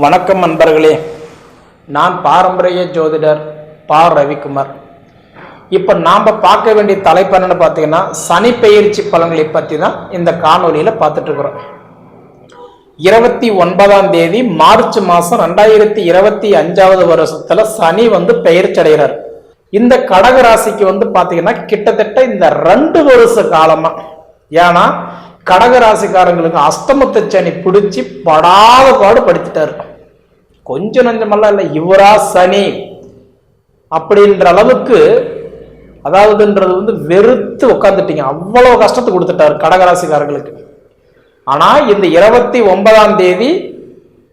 வணக்கம் நண்பர்களே, நான் பாரம்பரிய ஜோதிடர் பா ரவிக்குமார். இப்போ நாம் பார்க்க வேண்டிய தலைப்பு என்னன்னு பார்த்தீங்கன்னா, சனி பெயர்ச்சி பலன்களை பற்றி தான் இந்த காணொலியில் பார்த்துட்டு இருக்கிறோம். 29ஆம் தேதி மார்ச் மாதம் 2025 வருஷத்துல சனி பெயர்ச்சி அடைகிறார். இந்த கடக ராசிக்கு பார்த்தீங்கன்னா கிட்டத்தட்ட இந்த 2 வருஷ காலமா, ஏன்னா கடக ராசிக்காரங்களுக்கு அஷ்டமத்து சனி பிடிச்சி படாத பாடு படுத்திட்டாரு. கொஞ்சம் நஞ்சமெல்லாம் இல்லை, இவரா சனி அப்படின்ற அளவுக்கு, அதாவதுன்றது வெறுத்து உட்காந்துட்டீங்க. அவ்வளவு கஷ்டத்தை கொடுத்துட்டாரு கடகராசிக்காரர்களுக்கு. ஆனா இந்த 29ஆம் தேதி,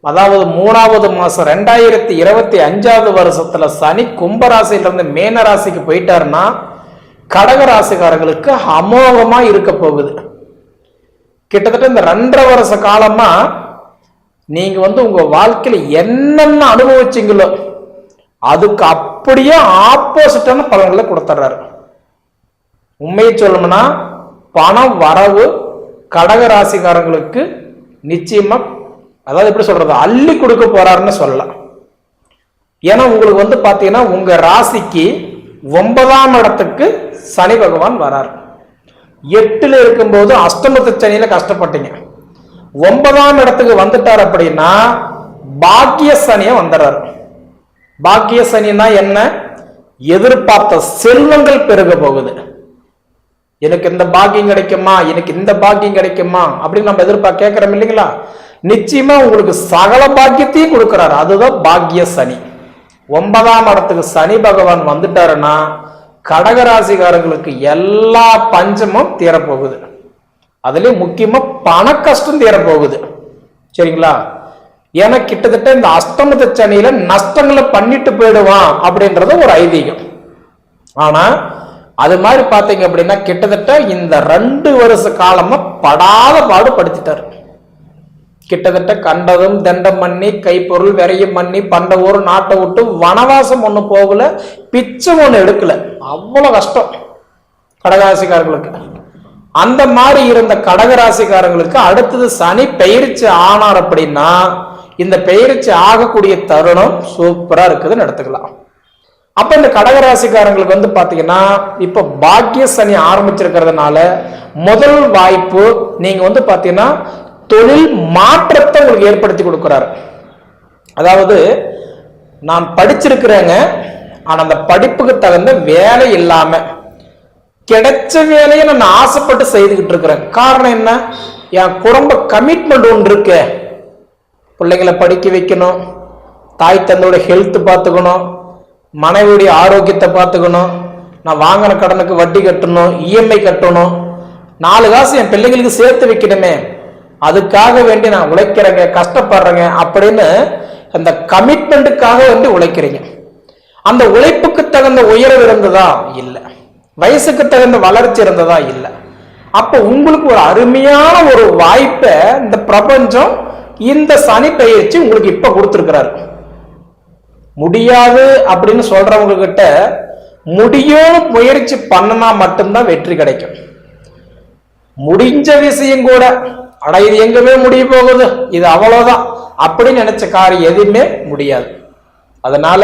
அதாவது 3வது மாசம் 2025 வருஷத்துல சனி கும்பராசியிலிருந்து மேன ராசிக்கு போயிட்டாருன்னா கடகராசிக்காரர்களுக்கு அமோகமா இருக்க போகுது. கிட்டத்தட்ட இந்த 2.5 வருஷ காலமா நீங்க உங்க வாழ்க்கையில என்னென்ன அனுபவிச்சீங்களோ அதுக்கு அப்படியே ஆப்போசிட்டான பலன்களை கொடுத்துட்றாரு. உண்மையை சொல்லணும்னா பணம் வரவு கடக ராசிக்காரங்களுக்கு நிச்சயமா, அதாவது எப்படி சொல்றது, அள்ளி கொடுக்க போறாருன்னு சொல்லலாம். ஏன்னா உங்களுக்கு பாத்தீங்கன்னா உங்க ராசிக்கு 9ஆம் இடத்துக்கு சனி பகவான் வராரு. 8ல இருக்கும்போது அஷ்டமத்து சனியில கஷ்டப்பட்டீங்க. 9ஆம் இடத்துக்கு வந்துட்டார் அப்படின்னா பாக்கிய சனிய வந்துடுறாரு. பாக்கிய சனினா என்ன? எதிர்பார்த்த செல்வங்கள் பெருக போகுது. எனக்கு இந்த பாக்கியம் கிடைக்குமா, எனக்கு இந்த பாக்கியம் கிடைக்குமா அப்படின்னு நம்ம எதிர்பார்க்க கேட்கிறோம் இல்லைங்களா? நிச்சயமா உங்களுக்கு சகல பாக்கியத்தையும் கொடுக்கிறாரு. அதுதான் பாக்கிய சனி. 9ஆம் இடத்துக்கு சனி பகவான் வந்துட்டாருன்னா கடகராசிக்காரங்களுக்கு எல்லா பஞ்சமும் தீரப்போகுது. அதுலயும் முக்கியமா பண கஷ்டம் தீரப்போகுது. சரிங்களா? ஏன்னா கிட்டத்தட்ட இந்த அஷ்டமத்து சனியில நஷ்டங்களை பண்ணிட்டு போயிடுவான் அப்படின்றது ஒரு ஐதீகம். ஆனா அது மாதிரி பாத்தீங்க அப்படின்னா கிட்டத்தட்ட இந்த 2 வருஷ காலமா படாத பாடு படுத்திட்டாரு. கிட்டத்தட்ட கண்டதும் தண்டம் பண்ணி, கைப்பொருள் விரையும் பண்ணி, பண்ட ஊர் நாட்டை விட்டு வனவாசம் ஒண்ணு போகல, பிச்சை ஒண்ணு எடுக்கல. அவ்வளவு கஷ்டம் கடகராசிக்காரர்களுக்கு. அந்த மாதிரி இருந்த கடகராசிக்காரங்களுக்கு அடுத்தது சனி பெயர்ச்சி ஆனார் அப்படின்னா இந்த பெயர்ச்சி ஆகக்கூடிய தருணம் சூப்பரா இருக்குதுன்னு எடுத்துக்கலாம். அப்ப இந்த கடகராசிக்காரங்களுக்கு பாத்தீங்கன்னா இப்ப பாக்கிய சனி ஆரம்பிச்சிருக்கிறதுனால முதல் வாய்ப்பு நீங்க பாத்தீங்கன்னா தொழில் மாற்றத்தை உங்களுக்கு ஏற்படுத்தி கொடுக்கிறாரு. அதாவது நான் படிச்சிருக்கிறேங்க, ஆனா அந்த படிப்புக்கு தகுந்த வேலை இல்லாம கிடைச்ச வேலையை நான் ஆசைப்பட்டு செய்துகிட்டு இருக்கிறேன். காரணம் என்ன? என் குடும்ப கமிட்மெண்ட் ஒன்று இருக்கு. பிள்ளைங்களை படிக்க வைக்கணும், தாய் தந்தையோட ஹெல்த் பார்த்துக்கணும், மனைவியுடைய ஆரோக்கியத்தை பார்த்துக்கணும், நான் வாங்கின கடனுக்கு வட்டி கட்டணும், இஎம்ஐ கட்டணும், 4 காசு என் பிள்ளைங்களுக்கு சேர்த்து வைக்கணுமே, அதுக்காக வேண்டி நான் உழைக்கிறேங்க, கஷ்டப்படுறேங்க அப்படின்னு அந்த கமிட்மெண்ட்டுக்காக வேண்டி உழைக்கிறீங்க. அந்த உழைப்புக்கு தகுந்த உயர்வு இருந்ததா? இல்லை. வயசுக்கு தகுந்த வளர்ச்சி இருந்ததா? இல்லை. அப்ப உங்களுக்கு ஒரு அருமையான ஒரு வாய்ப்பை இந்த பிரபஞ்சம் இந்த சனி பெயர்ச்சி உங்களுக்கு இப்ப கொடுத்திருக்கிறாரு. முடியாது அப்படின்னு சொல்றவங்க கிட்ட முடியும் முயற்சி பண்ணனா மட்டும்தான் வெற்றி கிடைக்கும். முடிஞ்ச விஷயம் கூட, அட இது எங்கவே முடிய போகுது, இது அவ்வளவுதான் அப்படின்னு நினைச்ச காரியம் எதுவுமே முடியாது. அதனால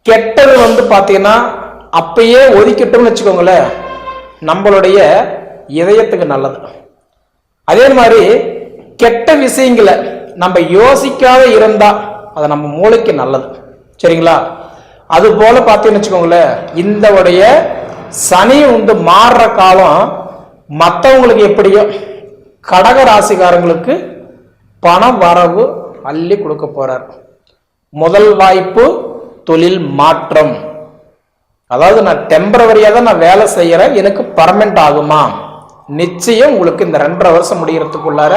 கெட்டது பாத்தீங்கன்னா அப்பயே ஒதுக்கிட்டோம்னு வச்சுக்கோங்களேன், நம்மளுடைய இதயத்துக்கு நல்லது. அதே மாதிரி கெட்ட விஷயங்களை நம்ம யோசிக்காத இருந்தா அது நம்ம மூளைக்கு நல்லது. சரிங்களா? அது போல பார்த்தீங்கன்னு வச்சுக்கோங்களேன், இந்த உடைய சனி மாறுற காலம் மற்றவங்களுக்கு எப்படியோ கடக ராசிக்காரங்களுக்கு பண வரவு அள்ளி கொடுக்க போறார். முதல் வாய்ப்பு தொழில் மாற்றம். அதாவது நான் டெம்பரவரியா தான் நான் வேலை செய்யறேன், எனக்கு பர்மனெண்ட் ஆகுமா? நிச்சயம் உங்களுக்கு இந்த 2.5 வருஷம் முடிகிறதுக்குள்ளார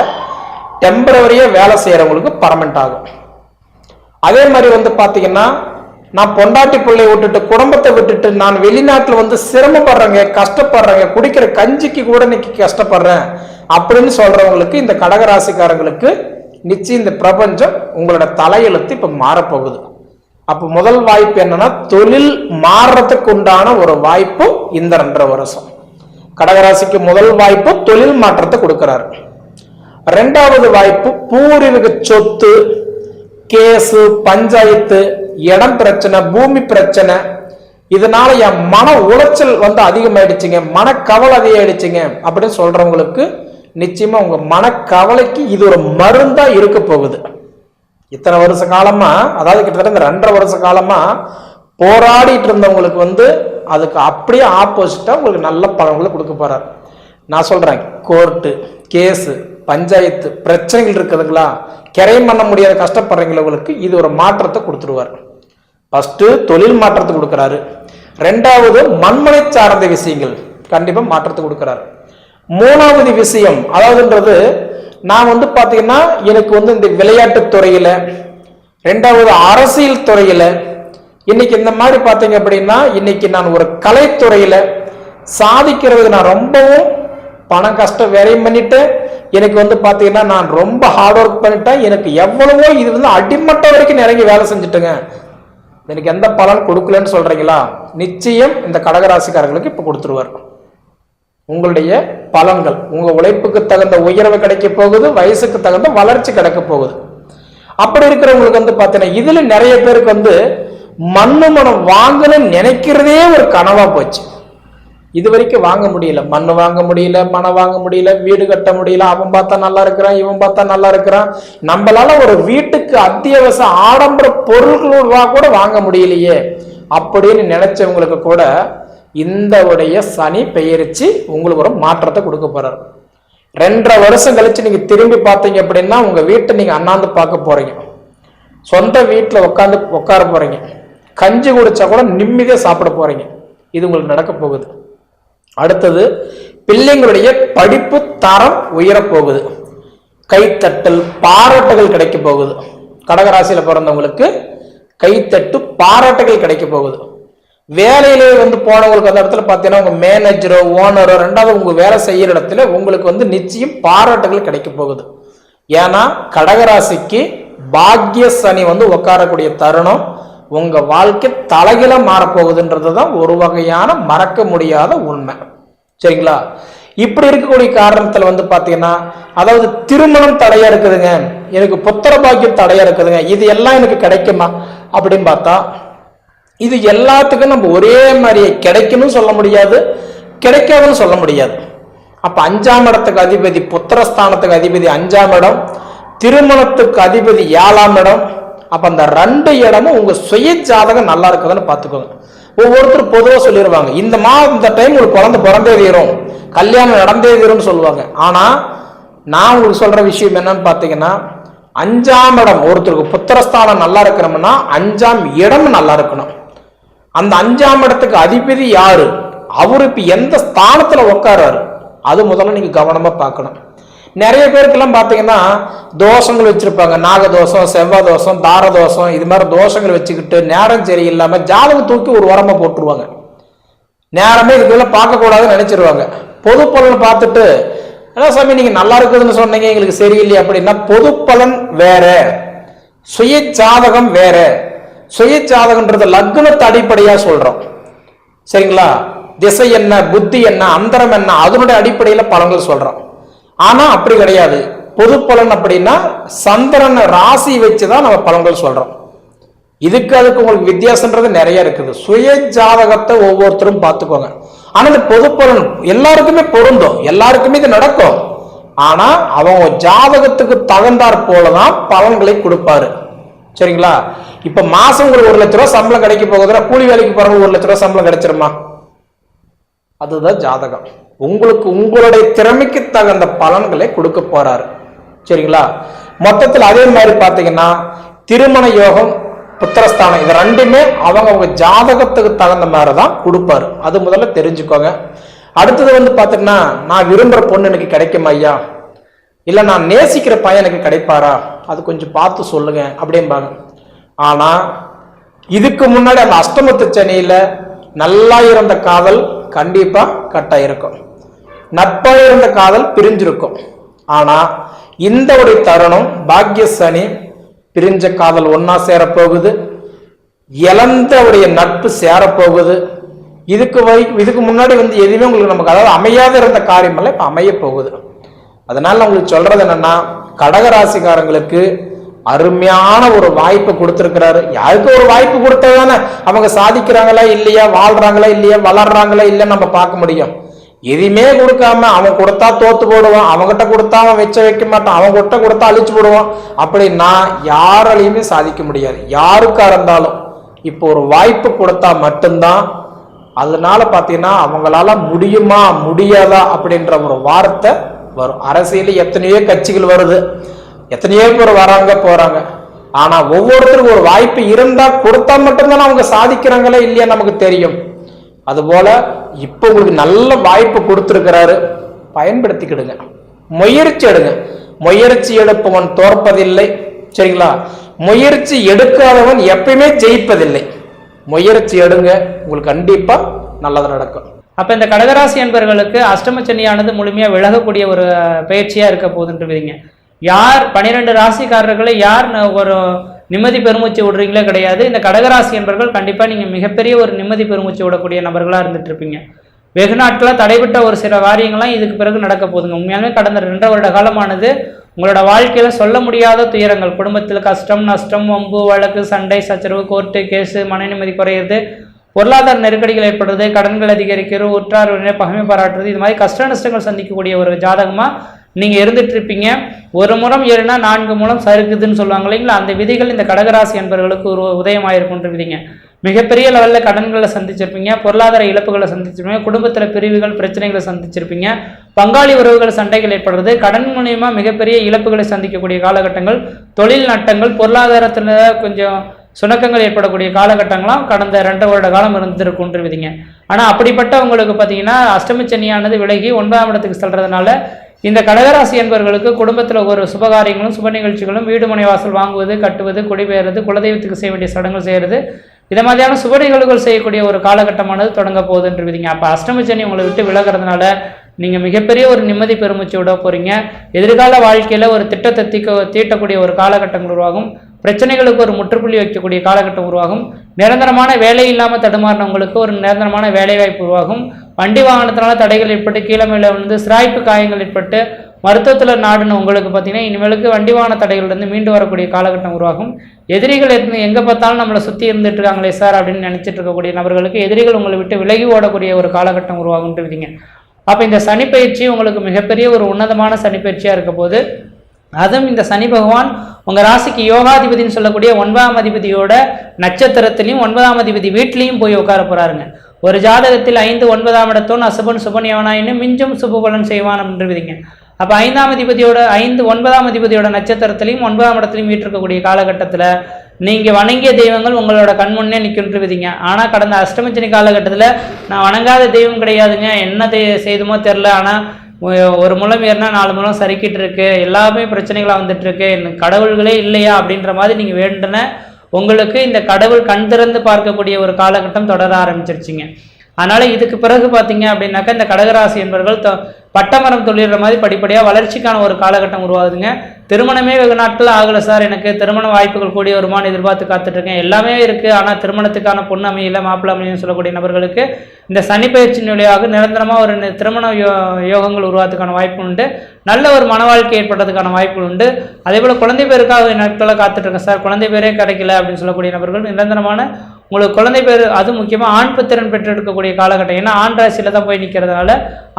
டெம்பரவரியா வேலை செய்யறவங்களுக்கு பர்மனெண்ட் ஆகும். அதே மாதிரி பாத்தீங்கன்னா நான் பொண்டாட்டி பிள்ளை விட்டுட்டு குடும்பத்தை விட்டுட்டு நான் வெளிநாட்டுல சிரமப்படுறேங்க, கஷ்டப்படுறேங்க, குடிக்கிற கஞ்சிக்கு கூட இன்னைக்கு கஷ்டப்படுறேன் அப்படின்னு சொல்றவங்களுக்கு இந்த கடகராசிக்காரங்களுக்கு நிச்சயம் இந்த பிரபஞ்சம் உங்களோட தலையெழுத்து இப்ப மாறப்போகுது. அப்ப முதல் வாய்ப்பு என்னன்னா தொழில் மாறுறதுக்கு உண்டான ஒரு வாய்ப்பு இந்த 2.5 வருஷம் கடகராசிக்கு முதல் வாய்ப்பு தொழில் மாற்றத்தை கொடுக்கிறாரு. 2வது வாய்ப்பு பூர்வீக சொத்து, கேசு, பஞ்சாயத்து, இடம் பிரச்சனை, பூமி பிரச்சனை, இதனால என் மன உளைச்சல் வந்து அதிகமாயிடுச்சுங்க, மனக்கவலை அதிகமாயிடுச்சுங்க அப்படின்னு சொல்றவங்களுக்கு நிச்சயமா உங்க மனக்கவலைக்கு இது ஒரு மருந்தா இருக்க போகுது. இத்தனை வருஷ காலமா, அதாவது கிட்டத்தட்ட இந்த 2.5 வருஷ காலமா போராடிட்டு இருந்தவங்களுக்கு வந்து அதுக்கு அப்படியே ஆப்போசிட்டா உங்களுக்கு நல்ல பலன்களை கொடுக்க போறாரு. நான் சொல்றேன், கோர்ட்டு, கேஸு, பஞ்சாயத்து பிரச்சனைகள் இருக்குதுங்களா, கிரையம் பண்ண முடியாத கஷ்டப்படுறவங்களுக்கு இது ஒரு மாற்றத்தை கொடுத்துருவார். ஃபர்ஸ்ட் தொழில் மாற்றத்தை கொடுக்குறாரு, 2வது மண்மனை சார்ந்த விஷயங்கள் கண்டிப்பா மாற்றத்தை கொடுக்குறாரு. 3வது விஷயம் அதாவதுன்றது, நான் வந்து பாத்தீங்கன்னா எனக்கு வந்து இந்த விளையாட்டு துறையில, 2வது அரசியல் துறையில, இன்னைக்கு இந்த மாதிரி பாத்தீங்க அப்படின்னா இன்னைக்கு நான் ஒரு கலைத்துறையில சாதிக்கிறதுக்கு நான் ரொம்பவும் பணம் கஷ்டம் வேலையும் பண்ணிட்டேன். எனக்கு வந்து பாத்தீங்கன்னா நான் ரொம்ப ஹார்ட் ஒர்க் பண்ணிட்டேன். எனக்கு எவ்வளவோ இது வந்து அடிமட்டம் வரைக்கும் இறங்கி வேலை செஞ்சுட்டுங்க, எனக்கு எந்த பலன் கொடுக்கலன்னு சொல்றீங்களா, நிச்சயம் இந்த கடகராசிக்காரர்களுக்கு இப்ப கொடுத்துருவார். உங்களுடைய பலன்கள் உங்க உழைப்புக்கு தகுந்த உயர்வு கிடைக்க போகுது, வயசுக்கு தகுந்த வளர்ச்சி கிடைக்க போகுது. அப்படி இருக்கிறவங்களுக்கு வந்து பாத்தீங்கன்னா இதுல நிறைய பேருக்கு வந்து மண்ணு மனம் வாங்கணும்னு நினைக்கிறதே ஒரு கனவா போச்சு. இது வரைக்கும் வாங்க முடியல, மண்ணு வாங்க முடியல, மனம் வாங்க முடியல, வீடு கட்ட முடியல, அவன் பார்த்தா நல்லா இருக்கிறான், இவன் பார்த்தா நல்லா இருக்கிறான், நம்மளால ஒரு வீட்டுக்கு அத்தியாவசிய ஆடம்பர பொருள்களா கூட வாங்க முடியலையே அப்படின்னு நினைச்சவங்களுக்கு கூட இந்த உடைய சனி பெயர்ச்சி உங்களுக்கு ஒரு மாற்றத்தை கொடுக்க போறாரு. 2.5 வருஷம் கழிச்சு நீங்க திரும்பி பார்த்தீங்க அப்படின்னா உங்க வீட்டை நீங்க அண்ணாந்து பார்க்க போறீங்க, சொந்த வீட்டுல உட்கார போறீங்க, கஞ்சி குடிச்சா கூட நிம்மதியா சாப்பிட போறீங்க. இது உங்களுக்கு நடக்க போகுது. அடுத்தது பிள்ளைங்களுடைய படிப்பு தரம் உயர போகுது, கைத்தட்டல் பாராட்டுகள் கிடைக்க போகுது. கடகராசியில பிறந்தவங்களுக்கு கைத்தட்டு பாராட்டுகள் கிடைக்க போகுது. வேலையிலே வந்து போனவங்களுக்கு அந்த இடத்துல பார்த்தீங்கன்னா உங்க மேனேஜரோ ஓனரோ 2வது உங்க வேலை செய்யற இடத்துல உங்களுக்கு வந்து நிச்சயம் பாராட்டுகள் கிடைக்க போகுது. ஏன்னா கடகராசிக்கு பாக்ய சனி வந்து உட்காரக்கூடிய தருணம் உங்க வாழ்க்கை தலைகில மாறப்போகுதுன்றதுதான் ஒரு வகையான மறக்க முடியாத உண்மை. சரிங்களா? இப்படி இருக்கக்கூடிய காரணத்துல வந்து பாத்தீங்கன்னா அதாவது திருமணம் தடையா இருக்குதுங்க, எனக்கு புத்திர பாக்கியம் தடையா இருக்குதுங்க, இது எல்லாம் எனக்கு கிடைக்குமா அப்படின்னு பார்த்தா இது எல்லாத்துக்கும் நம்ம ஒரே மாதிரி கிடைக்கணும்னு சொல்ல முடியாது, கிடைக்காதுன்னு சொல்ல முடியாது. அப்ப 5ஆம் இடத்துக்கு அதிபதி புத்திரஸ்தானத்துக்கு அதிபதி 5ஆம் இடம், திருமணத்துக்கு அதிபதி 7ஆம் இடம். அப்ப அந்த 2 இடமும் உங்க சுய ஜாதகம் நல்லா இருக்குதுன்னு பாத்துக்கோங்க. ஒவ்வொருத்தரும் பொதுவா சொல்லிடுவாங்க, இந்த டைம் ஒரு குழந்தை பிறந்தே தீரும், கல்யாணம் நடந்தே தீரும்னு சொல்லுவாங்க. ஆனா நான் உங்களுக்கு சொல்ற விஷயம் என்னன்னு பாத்தீங்கன்னா 5ஆம் இடம் ஒருத்தருக்கு புத்திரஸ்தானம் நல்லா இருக்கணும்னா 5ஆம் இடம் நல்லா இருக்கணும். அந்த 5ஆம் இடத்துக்கு அதிபதி யாரு, அவரு இப்ப எந்த ஸ்தானத்துல உட்காராரு, அது முதல்ல நீங்க கவனமா பார்க்கணும். நிறைய பேருக்கெல்லாம் பாத்தீங்கன்னா தோஷங்கள் வச்சிருப்பாங்க, நாகதோஷம், செவ்வாய் தோஷம், தார தோஷம், இது மாதிரி தோஷங்கள் வச்சுக்கிட்டு நேரம் சரியில்லாம ஜாதகம் தூக்கி ஒரு உரமா போட்டுருவாங்க. நேரமே இதுக்குள்ள பார்க்க கூடாதுன்னு நினைச்சிருவாங்க. பொது பலன் பார்த்துட்டு சாமி நீங்க நல்லா இருக்குதுன்னு சொன்னீங்க எங்களுக்கு சரியில்லை அப்படின்னா, பொது பலன் வேற, சுய ஜாதகம் வேற. சுய ஜாதகம்ன்றது லக்னத்தை அடிப்படையா சொல்றோம். சரிங்களா? திசை என்ன, புத்தி என்ன, அந்தரம் என்ன, அதனுடைய அடிப்படையில பலன்கள் சொல்றோம். ஆனா அப்படி கிடையாது. பொது பலன் அப்படின்னா சந்திரன் ராசி வச்சுதான் நம்ம பலன்கள் சொல்றோம். அதுக்கு உங்களுக்கு வித்தியாசம்ன்றது நிறைய இருக்குது. சுய ஜாதகத்தை ஒவ்வொருத்தரும் பார்த்துக்கோங்க. ஆனா இந்த பொது பலன் எல்லாருக்குமே பொருந்தும், எல்லாருக்குமே இது நடக்கும். ஆனா அவங்க ஜாதகத்துக்கு தகுந்தாற் போலதான் பலன்களை கொடுப்பாரு. சரிங்களா? இப்ப மாசம் உங்களுக்கு 1 லட்ச ரூபாய் சம்பளம் கிடைக்க போகுதுன்னா கூலி வேலைக்கு போறவங்க 1 லட்ச ரூபாய் சம்பளம் கிடைச்சிருமா? அதுதான் ஜாதகம். உங்களுக்கு உங்களுடைய திறமைக்கு தகுந்த பலன்களை கொடுக்க போறாரு. சரிங்களா? மொத்தத்தில் அதே மாதிரி பாத்தீங்கன்னா திருமண யோகம், புத்திரஸ்தானம், இது 2மே அவங்க ஜாதகத்துக்கு தகுந்த மாதிரிதான் கொடுப்பாரு. அது முதல்ல தெரிஞ்சுக்கோங்க. அடுத்தது வந்து பாத்தீங்கன்னா நான் விரும்புற பொண்ணு எனக்கு கிடைக்குமா ஐயா, இல்ல நான் நேசிக்கிற பையன் எனக்கு கிடைப்பாரா, அது கொஞ்சம் பார்த்து சொல்லுங்க அப்படிம்பாங்க. ஆனா இதுக்கு முன்னாடி அந்த அஷ்டமத்து சனியில நல்லா இருந்த காதல் கண்டிப்பா கட்டாயிருக்கும், நட்பா இருந்த காதல் பிரிஞ்சிருக்கும். ஆனா இந்த ஒரு தருணம் பாக்ய சனி, பிரிஞ்ச காதல் ஒன்னா சேரப்போகுது, இழந்தவுடைய நட்பு சேரப்போகுது. இதுக்கு முன்னாடி வந்து எதுவுமே உங்களுக்கு நமக்கு அதாவது அமையாத இருந்த காரியம் எல்லாம் இப்ப அமைய போகுது. அதனால உங்களுக்கு சொல்றது என்னன்னா கடகராசிக்காரங்களுக்கு அருமையான ஒரு வாய்ப்பு கொடுத்திருக்கிறாரு. யாருக்கு ஒரு வாய்ப்பு கொடுத்ததானே அவங்க சாதிக்கிறாங்களா இல்லையா, வாழ்றாங்களா இல்லையா, வளர்றாங்களா இல்லையா நம்ம பார்க்க முடியும். எதுவுமே கொடுக்காம அவன் கொடுத்தா தோத்து போடுவான், அவங்ககிட்ட கொடுத்தா அவன் வைக்க மாட்டான், அவங்ககிட்ட கொடுத்தா அழிச்சு போடுவான். அப்படின்னா யாராலையுமே சாதிக்க முடியாது, யாருக்கா இருந்தாலும். இப்போ ஒரு வாய்ப்பு கொடுத்தா மட்டும்தான். அதனால பாத்தீங்கன்னா அவங்களால முடியுமா முடியாதா அப்படின்ற ஒரு வார்த்தை வரும். அரசியல் எத்தனையோ கட்சிகள் வருது, எத்தனையோ பேர் வராங்க போறாங்க. ஆனா ஒவ்வொருத்தருக்கும் ஒரு வாய்ப்பு இருந்தா கொடுத்தா மட்டும்தான் அவங்க சாதிக்கிறாங்களா இல்லையா நமக்கு தெரியும். அதுபோல இப்ப உங்களுக்கு நல்ல வாய்ப்பு கொடுத்திருக்கிறாரு, பயன்படுத்திக்கிடுங்க, முயற்சி எடுங்க. முயற்சி எடுப்பவன் தோற்பதில்லை, சரிங்களா? முயற்சி எடுக்காதவன் எப்பயுமே ஜெயிப்பதில்லை. முயற்சி எடுங்க, உங்களுக்கு கண்டிப்பா நல்லது நடக்கும். அப்ப இந்த கடகராசி என்பவர்களுக்கு அஷ்டமச்சனியானது முழுமையா விலகக்கூடிய ஒரு பயிற்சியா இருக்க போகுதுன்றீங்க. யார் 12 ராசிக்காரர்களை யார் ஒரு நிம்மதி பெருமூச்சு விடுறீங்களே கிடையாது. இந்த கடகராசி என்பவர்கள் கண்டிப்பா நீங்க மிகப்பெரிய ஒரு நிம்மதி பெருமூச்சு விடக்கூடிய நபர்களா இருந்துட்டு இருப்பீங்க. வெகு நாட்களா தடைபட்ட ஒரு சில காரியங்கள்லாம் இதுக்கு பிறகு நடக்க போகுதுங்க. உண்மையாலுமே கடந்த 2 வருட காலமானது உங்களோட வாழ்க்கையில சொல்ல முடியாத துயரங்கள், குடும்பத்தில் கஷ்டம், நஷ்டம், வம்பு, வழக்கு, சண்டை, சச்சரவு, கோர்ட்டு கேஸு, மன நிம்மதி குறையிறது, பொருளாதார நெருக்கடிகள் ஏற்படுறது, கடன்கள் அதிகரிக்கிறது, உற்றார் பகைமை பாராட்டுறது, இது மாதிரி கஷ்ட நஷ்டங்கள் சந்திக்கக்கூடிய ஒரு ஜாதகமா நீங்க இருந்துட்டு இருப்பீங்க. ஒரு முறம் ஏறுனா 4 மூலம் சறுக்குதுன்னு சொல்லுவாங்க இல்லைங்களா, அந்த விதிகள் இந்த கடகராசி என்பவர்களுக்கு ஒரு உதயமாயிருக்குன்ற விதிங்க. மிகப்பெரிய லெவலில் கடன்களை சந்திச்சிருப்பீங்க, பொருளாதார இழப்புகளை சந்திச்சிருப்பீங்க, குடும்பத்தில் பிரிவுகள் பிரச்சனைகளை சந்திச்சிருப்பீங்க, பங்காளி உறவுகள் சண்டைகள் ஏற்படுறது, கடன் மூலியமா மிகப்பெரிய இழப்புகளை சந்திக்கக்கூடிய காலகட்டங்கள், தொழில் நட்டங்கள், பொருளாதாரத்தில் கொஞ்சம் சுணக்கங்கள் ஏற்படக்கூடிய காலகட்டங்களாம் கடந்த 2 வருட காலம் இருந்திருக்குன்ற விதிங்க. ஆனால் அப்படிப்பட்ட உங்களுக்கு பார்த்தீங்கன்னா அஷ்டமச்சனியானது விலகி 9ஆம் இடத்துக்கு செல்றதுனால இந்த கடகராசி என்பவர்களுக்கு குடும்பத்தில் ஒரு சுபகாரியங்களும் சுப நிகழ்ச்சிகளும், வீடு மனை வாசல் வாங்குவது, கட்டுவது, குடிபெயர்றது, குலதெய்வத்துக்கு செய்ய வேண்டிய சடங்குகள் செய்கிறது, இதை மாதிரியான சுப நிகழ்வுகள் செய்யக்கூடிய ஒரு காலகட்டமானது தொடங்க போகுதுன்ற விதிங்க. அப்போ அஷ்டமச்சனி உங்களை விட்டு விலகிறதுனால நீங்கள் மிகப்பெரிய ஒரு நிம்மதி பெருமூச்சு விட போறீங்க. எதிர்கால வாழ்க்கையில் ஒரு திட்டத்தை தீட்டக்கூடிய ஒரு காலகட்டங்கள் உருவாகும். பிரச்சனைகளுக்கு ஒரு முற்றுப்புள்ளி வைக்கக்கூடிய காலகட்டம் உருவாகும். நிரந்தரமான வேலை இல்லாமல் தடுமாறினவங்களுக்கு ஒரு நிரந்தரமான வேலை வாய்ப்பு உருவாகும். வண்டி வாகனத்தினால தடைகள் ஏற்பட்டு கீழே மேலே வந்து சிராய்ப்பு காயங்கள் ஏற்பட்டு மருத்துவத்தில் நாடுன்னு உங்களுக்கு பார்த்தீங்கன்னா இனிமேலுக்கு வண்டி வாகன தடைகள்லேருந்து மீண்டு வரக்கூடிய காலகட்டம் உருவாகும். எதிரிகள் எங்கே பார்த்தாலும் நம்மளை சுற்றி இருந்துட்டு இருக்காங்களே சார் அப்படின்னு நினச்சிட்டு இருக்கக்கூடிய நபர்களுக்கு எதிரிகள் உங்களை விட்டு விலகி ஓடக்கூடிய ஒரு காலகட்டம் உருவாகுன்றீங்க. அப்போ இந்த சனி பயிற்சி உங்களுக்கு மிகப்பெரிய ஒரு உன்னதமான சனி பயிற்சியாக இருக்க போது, அதுவும் இந்த சனி பகவான் உங்கள் ராசிக்கு யோகாதிபதினு சொல்லக்கூடிய 9ஆம் அதிபதியோட நட்சத்திரத்திலையும் 9ஆம் அதிபதி வீட்லேயும் போய் உட்கார போகிறாருங்க. ஒரு ஜாதகத்தில் 5 9ஆம் இடத்தோன் அசுபன் சுபன் எவனாயின்னு மிஞ்சும் சுபபலன் செய்வான் என்று விதிங்க. அப்போ 5ஆம் அதிபதியோட 9ஆம் அதிபதியோட நட்சத்திரத்திலையும் 9ஆம் இடத்துலையும் வீட்டிருக்கக்கூடிய காலகட்டத்தில் நீங்கள் வணங்கிய தெய்வங்கள் உங்களோட கண்முன்னே நிற்கின்ற விதிங்க. ஆனால் கடந்த அஷ்டமச்சனி காலகட்டத்தில் நான் வணங்காத தெய்வம் கிடையாதுங்க, என்ன செய்துமோ தெரில, ஆனால் ஒரு முலம் ஏறினா 4 முலம் சறுக்கிட்டு இருக்கு, எல்லாமே பிரச்சனைகளாக வந்துட்டு இருக்கு, எனக்கு கடவுள்களே இல்லையா அப்படின்ற மாதிரி நீங்கள் வேண்டுன உங்களுக்கு இந்த கடவுள் கண் திறந்து பார்க்கக்கூடிய ஒரு காலகட்டம் தொடர ஆரம்பிச்சிருச்சிங்க. அதனால இதுக்கு பிறகு பார்த்தீங்க அப்படின்னாக்கா இந்த கடகராசி என்பவர்கள் பட்டமரம் தொழிற மாதிரி படிப்படியாக வளர்ச்சிக்கான ஒரு காலகட்டம் உருவாகுதுங்க. திருமணமே வெகு நாட்கள் ஆகலை சார், எனக்கு திருமண வாய்ப்புகள் கூடிய வருமானம் எதிர்பார்த்து காத்துட்ருக்கேன், எல்லாமே இருக்குது, ஆனால் திருமணத்துக்கான பொண்ணு அமையல மாப்பிள்ளை அமையன்னு சொல்லக்கூடிய நபர்களுக்கு இந்த சனி பயிற்சியின் வழியாக நிரந்தரமாக ஒரு திருமண யோகங்கள் உருவாகிறதுக்கான வாய்ப்பு உண்டு. நல்ல ஒரு மன வாழ்க்கை ஏற்படுறதுக்கான வாய்ப்புகள் உண்டு. அதே போல் குழந்தை பேருக்காக நாட்களாக காத்துட்ருக்கேன் சார், குழந்தை பேரே கிடைக்கல அப்படின்னு சொல்லக்கூடிய நபர்கள் நிரந்தரமான உங்களுக்கு குழந்தை பேர், அது முக்கியமாக ஆண் புத்திரன் பெற்றெடுக்கக்கூடிய காலகட்டம். ஏன்னா ஆண் ராசியில் தான் போய் நிற்கிறதுனால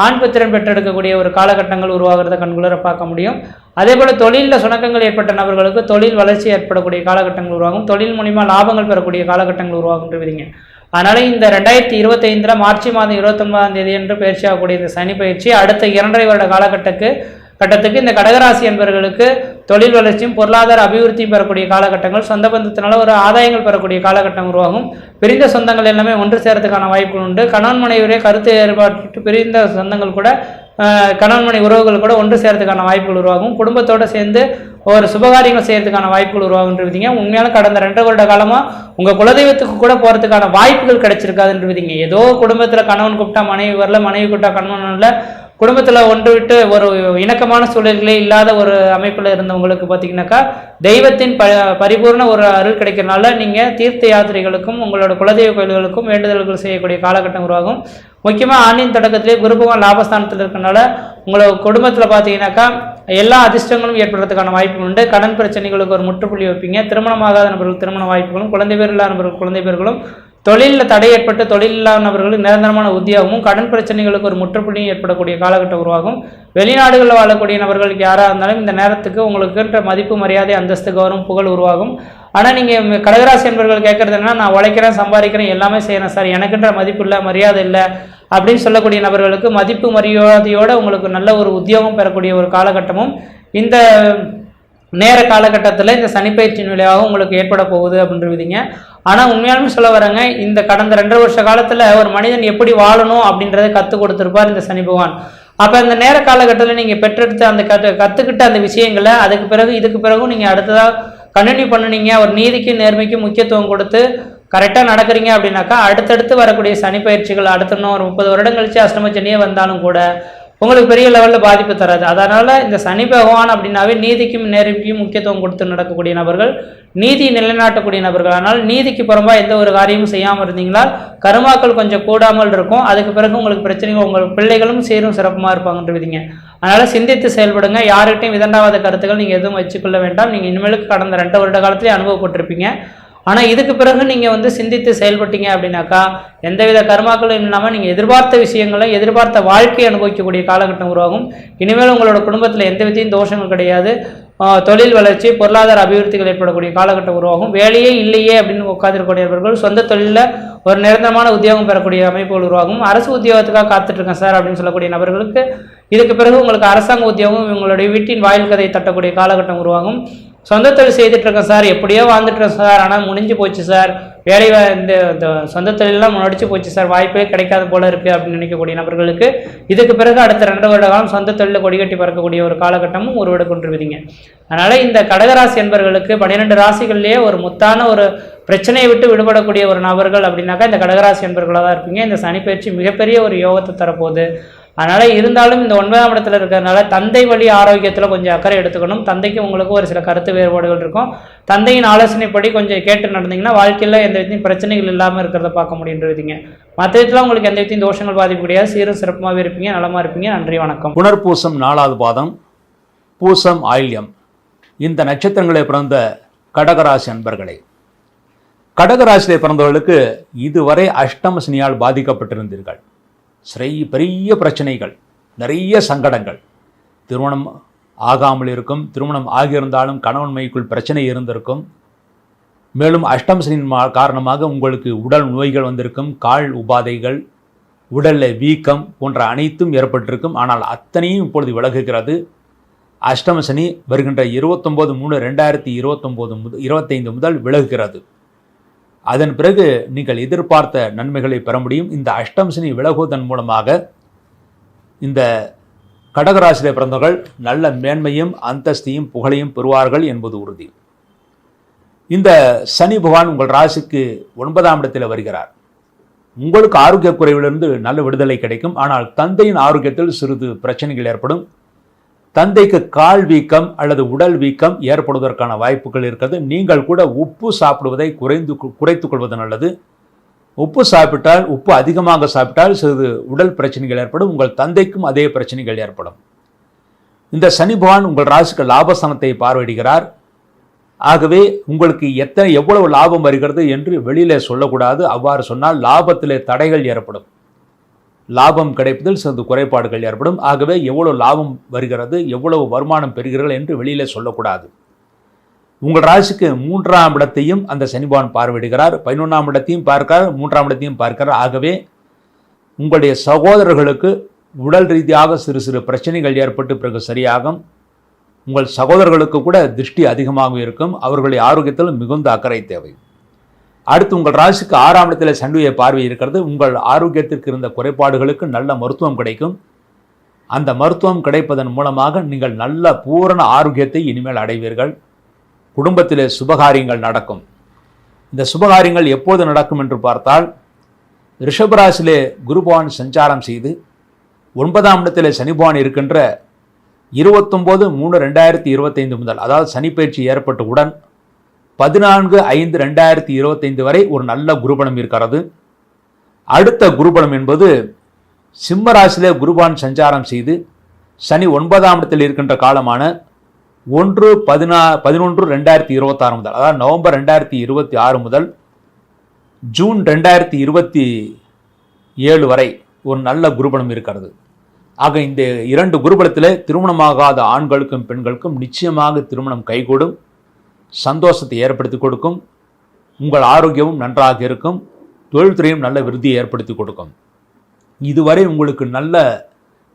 ஆண் புத்திரன் பெற்றெடுக்கக்கூடிய ஒரு காலகட்டங்கள் உருவாகிறத கண்குளிர பார்க்க முடியும். அதே போல் தொழிலில் சுணக்கங்கள் ஏற்பட்ட நபர்களுக்கு தொழில் வளர்ச்சி ஏற்படக்கூடிய காலகட்டங்கள் உருவாகும். தொழில் மூலிமா லாபங்கள் பெறக்கூடிய காலகட்டங்கள் உருவாகுன்றீங்க. அதனால இந்த 2025 மார்ச் மாதம் 29ஆம் தேதி என்று பயிற்சியாகக்கூடிய இந்த சனி பயிற்சி அடுத்த 2.5 வருட கட்டத்துக்கு இந்த கடகராசி என்பவர்களுக்கு தொழில் வளர்ச்சியும் பொருளாதார அபிவிருத்தியும் பெறக்கூடிய காலகட்டங்கள், சொந்த பந்தத்தினால ஒரு ஆதாயங்கள் பெறக்கூடிய காலகட்டம் உருவாகும். பிரிந்த சொந்தங்கள் எல்லாமே ஒன்று சேரத்துக்கான வாய்ப்புகள் உண்டு. கணவன் மனைவியுடைய கருத்து ஏற்பாட்டு பிரிந்த சொந்தங்கள் கூட கணவன் மனை உறவுகள் கூட ஒன்று சேர்றதுக்கான வாய்ப்புகள் உருவாகும். குடும்பத்தோடு சேர்ந்து ஒரு சுபகாரியங்கள் செய்யறதுக்கான வாய்ப்புகள் உருவாகுன்றீங்க. உண்மையான கடந்த 2 வருட காலமாக உங்கள் குலதெய்வத்துக்கு கூட போகிறதுக்கான வாய்ப்புகள் கிடைச்சிருக்காதுன்றீங்க. ஏதோ குடும்பத்தில் கணவன் கூப்பிட்டா மனைவி வரல, மனைவி கூப்பிட்டா கணவன் வரல, குடும்பத்தில் ஒன்று விட்டு ஒரு இணக்கமான சூழல்களே இல்லாத ஒரு அமைப்பில் இருந்தவங்களுக்கு பார்த்தீங்கன்னாக்கா தெய்வத்தின் பரிபூர்ண ஒரு அருள் கிடைக்கிறதுனால நீங்கள் தீர்த்த யாத்திரைகளுக்கும் உங்களோட குலதெய்வ கோயில்களுக்கும் வேண்டுதல்கள் செய்யக்கூடிய காலகட்டம் உருவாகும். முக்கியமாக ஆண்டின் தொடக்கத்திலே குரு பகவான் லாபஸ்தானத்தில் இருக்கிறனால உங்களோட குடும்பத்தில் பார்த்தீங்கன்னாக்கா எல்லா அதிர்ஷ்டங்களும் ஏற்படுறதுக்கான வாய்ப்புகள் உண்டு. கடன் பிரச்சனைகளுக்கு ஒரு முற்றுப்புள்ளி வைப்பீங்க. திருமணமாகாத நபர்கள் திருமண வாய்ப்புகளும், குழந்தை பேர் இல்லாத நபர்கள் குழந்தை பேர்களும், தொழிலில் தடை ஏற்பட்டு தொழில் இல்லாத நபர்களுக்கு நிரந்தரமான உத்தியோகமும், கடன் பிரச்சனைகளுக்கு ஒரு முற்றுப்புள்ளியும் ஏற்படக்கூடிய காலகட்டம் உருவாகும். வெளிநாடுகளில் வாழக்கூடிய நபர்களுக்கு யாராக இருந்தாலும் இந்த நேரத்துக்கு உங்களுக்குன்ற மதிப்பு, மரியாதை, அந்தஸ்து, கௌரவம், புகழ் உருவாகும். ஆனால் நீங்கள் கடகராசி என்பவர்கள் கேட்கறது என்ன, நான் உழைக்கிறேன், சம்பாதிக்கிறேன், எல்லாமே செய்யணும் சார், எனக்குன்ற மதிப்பு இல்லை, மரியாதை இல்லை அப்படின்னு சொல்லக்கூடிய நபர்களுக்கு மதிப்பு மரியாதையோடு உங்களுக்கு நல்ல ஒரு உத்தியோகம் பெறக்கூடிய ஒரு காலகட்டமும் இந்த நேர காலகட்டத்தில் இந்த சனிப்பயிற்சியின் விளைவாக உங்களுக்கு ஏற்பட போகுது அப்படின்றீங்க. ஆனால் உண்மையாலுமே சொல்ல வரேங்க, இந்த கடந்த 2 வருஷ காலத்தில் ஒரு மனிதன் எப்படி வாழணும் அப்படின்றத கற்றுக் கொடுத்துருப்பார் இந்த சனி பகவான். அப்போ இந்த நேர காலகட்டத்தில் நீங்கள் பெற்றெடுத்த அந்த கற்றுக்கிட்ட அந்த விஷயங்களை இதுக்கு பிறகும் நீங்கள் அடுத்ததாக கண்டினியூ பண்ணுனீங்க, ஒரு நீதிக்கும் நேர்மைக்கும் முக்கியத்துவம் கொடுத்து கரெக்டாக நடக்கிறீங்க அப்படின்னாக்கா அடுத்தடுத்து வரக்கூடிய சனி பயிற்சிகள் அடுத்த இன்னும் ஒரு 30 வருடம் கழிச்சு அஷ்டம சனியே வந்தாலும் கூட உங்களுக்கு பெரிய லெவலில் பாதிப்பு தராது. அதனால் இந்த சனி பகவான் அப்படின்னாவே நீதிக்கும் நேர்மைக்கும் முக்கியத்துவம் கொடுத்து நடக்கக்கூடிய நபர்கள், நீதி நிலைநாட்டக்கூடிய நபர்கள். ஆனால் நீதிக்கு புறம்பா எந்த ஒரு காரியமும் செய்யாமல் இருந்தீங்களா கருமாக்கள் கொஞ்சம் கூடாமல் இருக்கும். அதுக்கு பிறகு உங்களுக்கு பிரச்சனைகள், உங்கள் பிள்ளைகளும் சீரும் சிறப்புமாக இருப்பாங்கன்றீங்க. அதனால் சிந்தித்து செயல்படுங்க. யார்கிட்டையும் விதண்டாவாத கருத்துக்கள் நீங்கள் எதுவும் வச்சுக்கொள்ள வேண்டாம். நீங்கள் இனிமேலுக்கு கடந்த 2 வருட காலத்திலே அனுபவப்பட்டிருப்பீங்க. ஆனால் இதுக்கு பிறகு நீங்கள் சிந்தித்து செயல்பட்டீங்க அப்படின்னாக்கா எந்தவித கர்மாக்களும் இல்லாமல் நீங்கள் எதிர்பார்த்த விஷயங்களை, எதிர்பார்த்த வாழ்க்கையை அனுபவிக்கக்கூடிய காலகட்டம் உருவாகும். இனிமேல் உங்களோட குடும்பத்தில் எந்த விதையும் தோஷங்கள் கிடையாது. தொழில் வளர்ச்சி, பொருளாதார அபிவிருத்திகள் ஏற்படக்கூடிய காலகட்டம் உருவாகும். வேலையே இல்லையே அப்படின்னு உட்காந்துருக்கூடியவர்கள் சொந்த தொழிலில் ஒரு நிரந்தரமான உத்தியோகம் பெறக்கூடிய அமைப்புகள் உருவாகும். அரசு உத்தியோகத்துக்காக காத்துட்ருக்கேன் சார் அப்படின்னு சொல்லக்கூடிய நபர்களுக்கு இதுக்கு பிறகு உங்களுக்கு அரசாங்க உத்தியோகம் உங்களுடைய வீட்டின் வாயில் கதையை தட்டக்கூடிய காலகட்டம் உருவாகும். சொந்த தொழில் செய்துட்டு இருக்கேன் சார், எப்படியோ வாழ்ந்துட்டுருக்கேன் சார், ஆனால் முடிஞ்சு போச்சு சார், வேலை இந்த சொந்த தொழிலெலாம் முடிச்சு போச்சு சார், வாய்ப்பே கிடைக்காத போல இருக்குது அப்படின்னு நினைக்கக்கூடிய நபர்களுக்கு இதுக்கு பிறகு அடுத்த 2 வருட காலம் சொந்த தொழிலில் கொடிகட்டி பறக்கக்கூடிய ஒரு காலகட்டமும் உருவெடுக்க கொண்டிருவீங்க. அதனால் இந்த கடகராசி என்பவர்களுக்கு 12 ராசிகள்லேயே ஒரு முத்தான ஒரு பிரச்சனையை விட்டு விடுபடக்கூடிய ஒரு நபர்கள் அப்படின்னாக்கா இந்த கடகராசி என்பவர்களாக தான் இருப்பீங்க. இந்த சனிப்பயிற்சி மிகப்பெரிய ஒரு யோகத்தை தரப்போகுது. அதனால் இருந்தாலும் இந்த 9ஆம் இடத்துல இருக்கிறதுனால தந்தை வழி ஆரோக்கியத்தில் கொஞ்சம் அக்கறை எடுத்துக்கணும். தந்தைக்கு உங்களுக்கு ஒரு சில கருத்து வேறுபாடுகள் இருக்கும். தந்தையின் ஆலோசனைப்படி கொஞ்சம் கேட்டு நடந்தீங்கன்னா வாழ்க்கையில் எந்த விதத்தையும் பிரச்சனைகள் இல்லாமல் இருக்கிறத பார்க்க முடியுன்றீங்க. மற்ற விதத்தில் உங்களுக்கு எந்த விதத்தையும் தோஷங்கள் பாதிப்பு கிடையாது. சீரும் சிறப்புமாகவே இருப்பீங்க, நலமாக இருப்பீங்க. நன்றி, வணக்கம். புனர்பூசம் 4வது பாதம், பூசம், ஆயில்யம் இந்த நட்சத்திரங்களை பிறந்த கடகராசி அன்பர்களே, கடகராசியிலே பிறந்தவர்களுக்கு இதுவரை அஷ்டம சனியால் பாதிக்கப்பட்டிருந்தீர்கள். பெரிய பிரச்சனைகள், நிறைய சங்கடங்கள், திருமணம் ஆகாமல் இருக்கும், திருமணம் ஆகியிருந்தாலும் கணவன் மனைவிக்குள் பிரச்சனை இருந்திருக்கும். மேலும் அஷ்டம சனியின் காரணமாக உங்களுக்கு உடல் நோய்கள் வந்திருக்கும், கால் உபாதைகள், உடலில் வீக்கம் போன்ற அனைத்தும் ஏற்பட்டிருக்கும். ஆனால் அத்தனையும் இப்பொழுது விலகுகிறது. அஷ்டம சனி வருகின்ற 29/3/2025 முதல் விலகுகிறது. அதன் பிறகு நீங்கள் எதிர்பார்த்த நன்மைகளை பெற முடியும். இந்த அஷ்டம சனி விலகுவதன் மூலமாக இந்த கடகராசியிலே பிறந்தவர்கள் நல்ல மேன்மையும் அந்தஸ்தையும் புகழையும் பெறுவார்கள் என்பது உறுதி. இந்த சனி பகவான் உங்கள் ராசிக்கு 9ஆம் இடத்தில் வருகிறார். உங்களுக்கு ஆரோக்கிய குறைவிலிருந்து நல்ல விடுதலை கிடைக்கும். ஆனால் தந்தையின் ஆரோக்கியத்தில் சிறிது பிரச்சனைகள் ஏற்படும். தந்தைக்கு கால் வீக்கம் அல்லது உடல் வீக்கம் ஏற்படுவதற்கான வாய்ப்புகள் இருக்கிறது. நீங்கள் கூட உப்பு சாப்பிடுவதை குறைத்துக் கொள்வது நல்லது. உப்பு சாப்பிட்டால், உப்பு அதிகமாக சாப்பிட்டால் சிறிது உடல் பிரச்சனைகள் ஏற்படும். உங்கள் தந்தைக்கும் அதே பிரச்சனைகள் ஏற்படும். இந்த சனி பகவான் உங்கள் ராசிக்கு லாபஸ்தானத்தை பார்வையிடுகிறார். ஆகவே உங்களுக்கு எவ்வளவு லாபம் வருகிறது என்று வெளியிலே சொல்லக்கூடாது. அவ்வாறு சொன்னால் லாபத்திலே தடைகள் ஏற்படும், லாபம் கிடைப்பதில் சிறிது குறைபாடுகள் ஏற்படும். ஆகவே எவ்வளவு லாபம் வருகிறது, எவ்வளவு வருமானம் பெறுகிறீர்கள் என்று வெளியிலே சொல்லக்கூடாது. உங்கள் ராசிக்கு 3ஆம் இடத்தையும் அந்த சனி பகவான் பார்வையிடுகிறார். 11ஆம் இடத்தையும் பார்க்கிறார், 3ஆம் இடத்தையும் பார்க்கிறார். ஆகவே உங்களுடைய சகோதரர்களுக்கு உடல் ரீதியாக சிறு சிறு பிரச்சனைகள் ஏற்பட்டு பிறகு சரியாகும். உங்கள் சகோதரர்களுக்கு கூட திருஷ்டி அதிகமாக இருக்கும். அவர்களுடைய ஆரோக்கியத்தில் மிகுந்த அக்கறை தேவை. அடுத்து உங்கள் ராசிக்கு 6ஆம் இடத்தில் சனியுடைய பார்வை இருக்கிறது. உங்கள் ஆரோக்கியத்திற்கு இருந்த குறைபாடுகளுக்கு நல்ல மருத்துவம் கிடைக்கும். அந்த மருத்துவம் கிடைப்பதன் மூலமாக நீங்கள் நல்ல பூரண ஆரோக்கியத்தை இனிமேல் அடைவீர்கள். குடும்பத்திலே சுபகாரியங்கள் நடக்கும். இந்த சுபகாரியங்கள் எப்போது நடக்கும் என்று பார்த்தால், ரிஷபராசிலே குரு பகவான் சஞ்சாரம் செய்து 9ஆம் இடத்திலே சனி பகவான் இருக்கின்ற 29/3/2025 முதல், அதாவது சனிப்பயிற்சி ஏற்பட்டவுடன் 14/5/2025 வரை ஒரு நல்ல குருபலம் இருக்கிறது. அடுத்த குருபலம் என்பது சிம்ம ராசியிலே குருபகவான் சஞ்சாரம் செய்து சனி 9ஆம் இடத்தில் இருக்கின்ற காலமான 1/11/2026 முதல், அதாவது நவம்பர் 2026 முதல் ஜூன் 2027 வரை ஒரு நல்ல குருபலம் இருக்கிறது. ஆக இந்த 2 குருபலத்தில் திருமணமாகாத ஆண்களுக்கும் பெண்களுக்கும் நிச்சயமாக திருமணம் கைகூடும், சந்தோஷத்தை ஏற்படுத்தி கொடுக்கும், உங்கள் ஆரோக்கியமும் நன்றாக இருக்கும், தொழில்துறையும் நல்ல விருத்தியை ஏற்படுத்தி கொடுக்கும். இதுவரை உங்களுக்கு நல்ல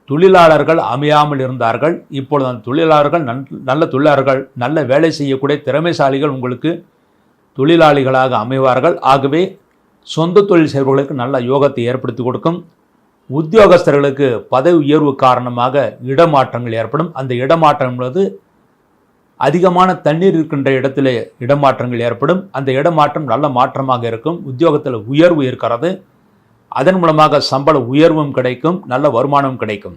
தொழிலாளர்கள் அமையாமல் இருந்தார்கள். இப்பொழுது அந்த தொழிலாளர்கள் நல்ல தொழிலாளர்கள், நல்ல வேலை செய்யக்கூடிய திறமைசாலிகள் உங்களுக்கு தொழிலாளிகளாக அமைவார்கள். ஆகவே சொந்த தொழில் செய்பவர்களுக்கு நல்ல யோகத்தை ஏற்படுத்தி கொடுக்கும். உத்தியோகஸ்தர்களுக்கு பதவி உயர்வு காரணமாக இடமாற்றங்கள் ஏற்படும். அந்த இடமாற்றம் என்பது அதிகமான தண்ணீர் இருக்கின்ற இடத்திலே இடமாற்றங்கள் ஏற்படும். அந்த இடமாற்றம் நல்ல மாற்றமாக இருக்கும். உத்தியோகத்தில் உயர்வு இருக்கிறது. அதன் மூலமாக சம்பள உயர்வும் கிடைக்கும், நல்ல வருமானம் கிடைக்கும்.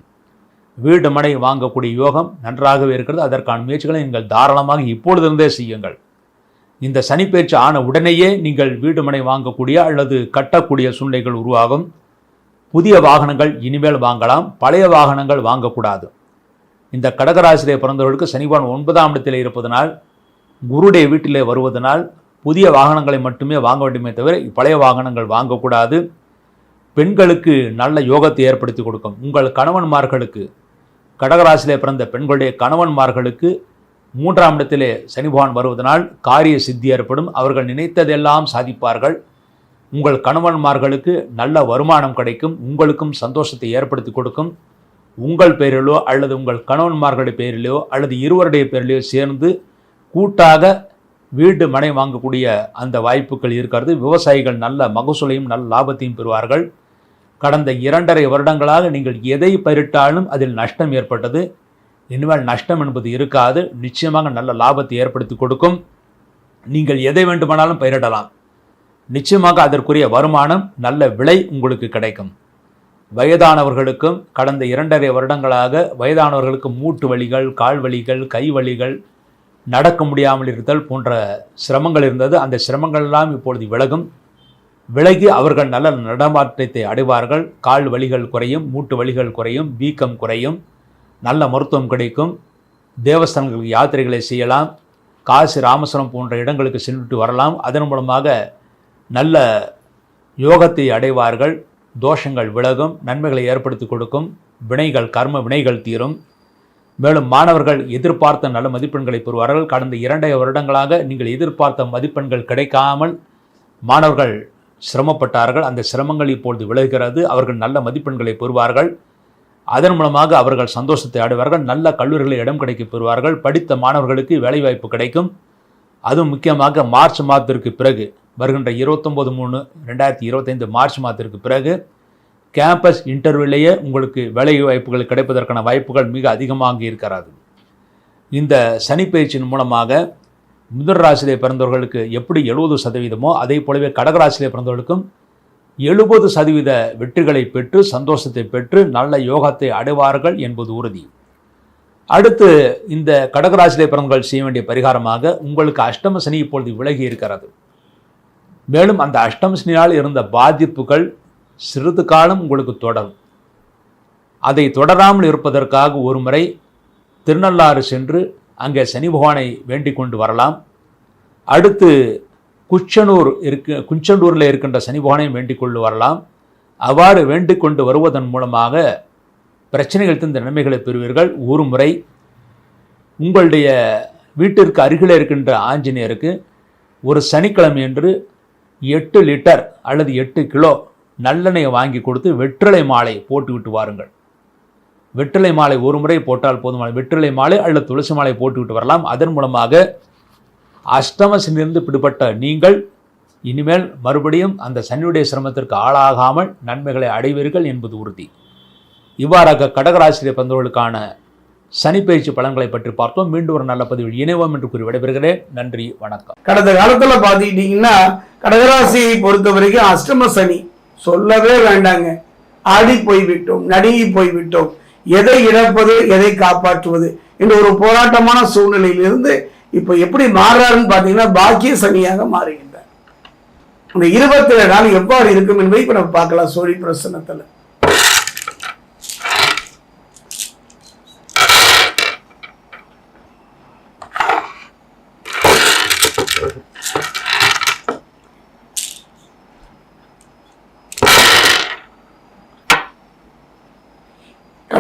வீடு மனை வாங்கக்கூடிய யோகம் நன்றாகவே இருக்கிறது. அதற்கான முயற்சிகளை நீங்கள் தாராளமாக இப்பொழுதிருந்தே செய்யுங்கள். இந்த சனிப்பெயர்ச்சி ஆன உடனேயே நீங்கள் வீடு மனை வாங்கக்கூடிய அல்லது கட்டக்கூடிய சூழ்நிலைகள் உருவாகும். புதிய வாகனங்கள் இனிமேல் வாங்கலாம், பழைய வாகனங்கள் வாங்கக்கூடாது. இந்த கடகராசியிலே பிறந்தவர்களுக்கு சனிபான் 9ஆம் இடத்தில் இருப்பதனால், குருடைய வீட்டிலே வருவதனால் புதிய வாகனங்களை மட்டுமே வாங்க வேண்டுமே தவிர பழைய வாகனங்கள் வாங்கக்கூடாது. பெண்களுக்கு நல்ல யோகத்தை ஏற்படுத்தி கொடுக்கும். உங்கள் கணவன்மார்களுக்கு, கடகராசியிலே பிறந்த பெண்களுடைய கணவன்மார்களுக்கு 3ஆம் இடத்திலே சனிபகவான் வருவதனால் காரிய சித்தி ஏற்படும். அவர்கள் நினைத்ததெல்லாம் சாதிப்பார்கள். உங்கள் கணவன்மார்களுக்கு நல்ல வருமானம் கிடைக்கும். உங்களுக்கும் சந்தோஷத்தை ஏற்படுத்தி கொடுக்கும். உங்கள் பெயரிலோ அல்லது உங்கள் கணவன்மார்களுடைய பெயரிலோ அல்லது இருவருடைய பெயரிலோ சேர்ந்து கூட்டாக வீடு மனை வாங்கக்கூடிய அந்த வாய்ப்புகள் இருக்கிறது. விவசாயிகள் நல்ல மகசூலையும் நல்ல லாபத்தையும் பெறுவார்கள். கடந்த 2.5 வருடங்களாக நீங்கள் எதை பயிரிட்டாலும் அதில் நஷ்டம் ஏற்பட்டது. இனிமேல் நஷ்டம் என்பது இருக்காது. நிச்சயமாக நல்ல லாபத்தை ஏற்படுத்தி கொடுக்கும். நீங்கள் எதை வேண்டுமானாலும் பயிரிடலாம். நிச்சயமாக அதற்குரிய வருமானம், நல்ல விலை உங்களுக்கு கிடைக்கும். வயதானவர்களுக்கும் கடந்த 2.5 வருடங்களாக வயதானவர்களுக்கு மூட்டு வலிகள், கால் வலிகள், கை வலிகள், நடக்க முடியாமல் இருத்தல் போன்ற சிரமங்கள் இருந்தது. அந்த சிரமங்கள் எல்லாம் இப்பொழுது விலகி அவர்கள் நல்ல நடமாற்றத்தை அடைவார்கள். கால் வலிகள் குறையும், மூட்டு வலிகள் குறையும், வீக்கம் குறையும், நல்ல மருத்துவம் கிடைக்கும். தேவஸ்தானங்களுக்கு யாத்திரைகளை செய்யலாம். காசி, ராமேஸ்வரம் போன்ற இடங்களுக்கு சென்றுட்டு வரலாம். அதன் மூலமாக நல்ல யோகத்தை அடைவார்கள். தோஷங்கள் விலகும், நன்மைகளை ஏற்படுத்தி கொடுக்கும். வினைகள், கர்ம வினைகள் தீரும். மேலும் மாணவர்கள் எதிர்பார்த்த நல்ல மதிப்பெண்களை பெறுவார்கள். கடந்த 2 வருடங்களாக நீங்கள் எதிர்பார்த்த மதிப்பெண்கள் கிடைக்காமல் மாணவர்கள் சிரமப்பட்டார்கள். அந்த சிரமங்கள் இப்பொழுது விலகுகிறது. அவர்கள் நல்ல மதிப்பெண்களை பெறுவார்கள். அதன் மூலமாக அவர்கள் சந்தோஷத்தை அடைவார்கள். நல்ல கல்லூரிகளில் இடம் கிடைக்க பெறுவார்கள். படித்த மாணவர்களுக்கு வேலைவாய்ப்பு கிடைக்கும். அதுவும் முக்கியமாக மார்ச் மாதத்திற்கு பிறகு, வருகின்ற 29/3/2025 மார்ச் மாதத்திற்கு பிறகு கேம்பஸ் இன்டர்வியூலேயே உங்களுக்கு வேலை வாய்ப்புகள் கிடைப்பதற்கான வாய்ப்புகள் மிக அதிகமாக இருக்கிறது. இந்த சனி பயிற்சியின் மூலமாக மிதுன ராசியிலே பிறந்தவர்களுக்கு எப்படி 70%, அதே போலவே கடகராசியிலே பிறந்தவர்களுக்கும் 70% வெற்றிகளை பெற்று சந்தோஷத்தை பெற்று நல்ல யோகத்தை அடைவார்கள் என்பது உறுதி. அடுத்து இந்த கடகராசியிலே பிறந்தவர்கள் செய்ய வேண்டிய பரிகாரமாக உங்களுக்கு அஷ்டம சனி இப்பொழுது விலகி இருக்கிறது. மேலும் அந்த அஷ்டம சனியால் இருந்த பாதிப்புகள் சிறிது காலம் உங்களுக்கு தொடரும். அதை தொடராமல் இருப்பதற்காக ஒரு முறை திருநள்ளாறு சென்று அங்கே சனி பகவானை வேண்டிக் கொண்டு வரலாம். அடுத்து குஞ்சனூரில் இருக்கின்ற சனி பகவானை வேண்டிக் கொண்டு வரலாம். அவ்வாறு வேண்டிக் கொண்டு வருவதன் மூலமாக பிரச்சனைகள் தந்த நன்மைகளை பெறுவீர்கள். ஒரு முறை உங்களுடைய வீட்டிற்கு அருகில் இருக்கின்ற ஆஞ்சநேயருக்கு ஒரு சனிக்கிழமை என்று 8 லிட்டர் அல்லது 8 கிலோ நல்லெண்ணெயை வாங்கி கொடுத்து வெற்றிலை மாலை போட்டுவிட்டு வாருங்கள். வெற்றிலை மாலை ஒரு முறை போட்டால் போதுமான வெற்றிலை மாலை அல்லது துளசி மாலை போட்டுவிட்டு வரலாம். அதன் மூலமாக அஷ்டம சனியிலிருந்து பிடிபட்ட நீங்கள் இனிமேல் மறுபடியும் அந்த சனியுடைய சிரமத்திற்கு ஆளாகாமல் நன்மைகளை அடைவீர்கள் என்பது உறுதி. இவ்வாறாக கடகராசியிலே பிறந்தவர்களுக்கான சனி பயிற்சி பலன்களை பற்றி பார்த்தோம். மீண்டும் ஒரு நல்ல பதிவில் இணைவோம் என்று கூறி விடைபெறுகிறேன். நன்றி, வணக்கம். கடந்த காலத்துல பாத்துக்கிட்டீங்கன்னா கடகராசியை பொறுத்த வரைக்கும் அஷ்டம சனி சொல்லவே வேண்டாங்க. ஆடி போய்விட்டோம், நடுங்கி போய்விட்டோம். எதை இழப்பது, எதை காப்பாற்றுவது என்ற ஒரு போராட்டமான சூழ்நிலையிலிருந்து இப்ப எப்படி மாறுறாருன்னு பாத்தீங்கன்னா பாக்கிய சனியாக மாறுகின்றார். இந்த 27 நாள் எவ்வாறு இருக்கும் என்பதை இப்ப நம்ம பார்க்கலாம். சோழி பிரசனத்துல